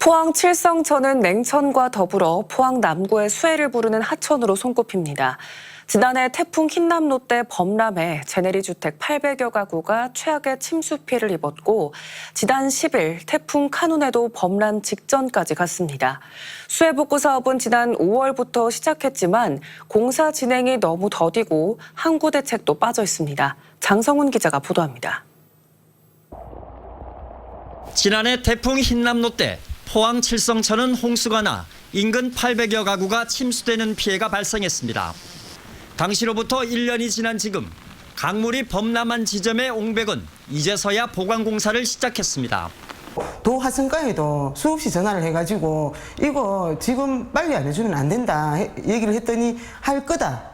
포항 칠성천은 냉천과 더불어 포항 남구의 수해를 부르는 하천으로 손꼽힙니다. 지난해 태풍 흰남노 때 범람해 제네리 주택 800여 가구가 최악의 침수 피해를 입었고 지난 10일 태풍 카눈에도 범람 직전까지 갔습니다. 수해 복구 사업은 지난 5월부터 시작했지만 공사 진행이 너무 더디고 항구 대책도 빠져 있습니다. 장성훈 기자가 보도합니다. 지난해 태풍 흰남노 때 포항 칠성천은 홍수가 나 인근 800여 가구가 침수되는 피해가 발생했습니다. 당시로부터 1년이 지난 지금 강물이 범람한 지점의 옹백은 이제서야 보강 공사를 시작했습니다. 도 하천가에도 수없이 전화를 해가지고 이거 지금 빨리 안 해주면 안 된다 얘기를 했더니 할 거다.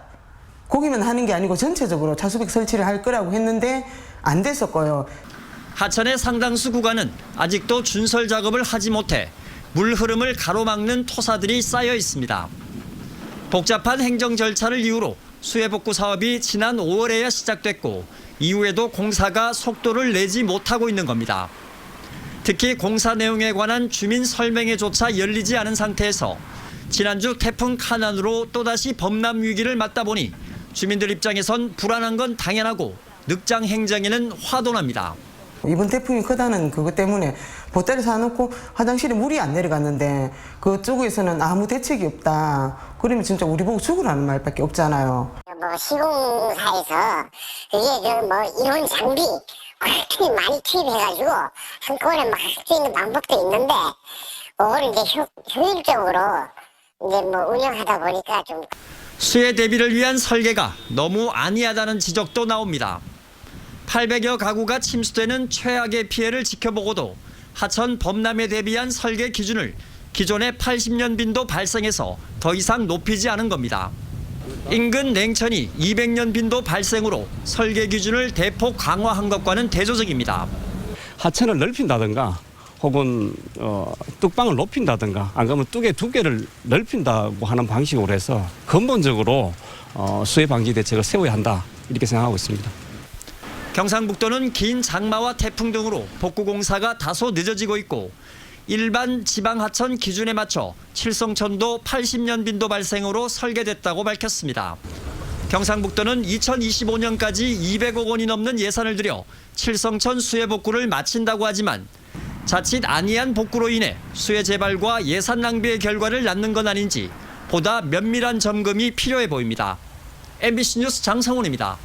거기만 하는 게 아니고 전체적으로 차수백 설치를 할 거라고 했는데 안 됐었고요. 하천의 상당수 구간은 아직도 준설 작업을 하지 못해 물 흐름을 가로막는 토사들이 쌓여 있습니다. 복잡한 행정 절차를 이유로 수해 복구 사업이 지난 5월에야 시작됐고 이후에도 공사가 속도를 내지 못하고 있는 겁니다. 특히 공사 내용에 관한 주민 설명회조차 열리지 않은 상태에서 지난주 태풍 카눈으로 또다시 범람 위기를 맞다 보니 주민들 입장에선 불안한 건 당연하고 늑장 행정에는 화도 납니다. 이번 태풍이 크다는 그것 때문에 보따리 사놓고 화장실에 물이 안 내려갔는데 그쪽에서는 아무 대책이 없다. 그러면 진짜 우리 보고 죽으라는 말밖에 없잖아요. 시공사에서 그게 이론 장비 굉장히 많이 투입해가지고 한꺼번에 막 할 수 있는 방법도 있는데 그거를 이제 효율적으로 운영하다 보니까 좀 수해 대비를 위한 설계가 너무 안이하다는 지적도 나옵니다. 800여 가구가 침수되는 최악의 피해를 지켜보고도 하천 범람에 대비한 설계 기준을 기존의 80년 빈도 발생해서 더 이상 높이지 않은 겁니다. 인근 냉천이 200년 빈도 발생으로 설계 기준을 대폭 강화한 것과는 대조적입니다. 하천을 넓힌다든가 혹은 뚝방을 높인다든가 안 그러면 뚝에 두께를 넓힌다고 하는 방식으로 해서 근본적으로 수해 방지 대책을 세워야 한다 이렇게 생각하고 있습니다. 경상북도는 긴 장마와 태풍 등으로 복구 공사가 다소 늦어지고 있고 일반 지방하천 기준에 맞춰 칠성천도 80년 빈도 발생으로 설계됐다고 밝혔습니다. 경상북도는 2025년까지 200억 원이 넘는 예산을 들여 칠성천 수해 복구를 마친다고 하지만 자칫 안이한 복구로 인해 수해 재발과 예산 낭비의 결과를 낳는 건 아닌지 보다 면밀한 점검이 필요해 보입니다. MBC 뉴스 장성훈입니다.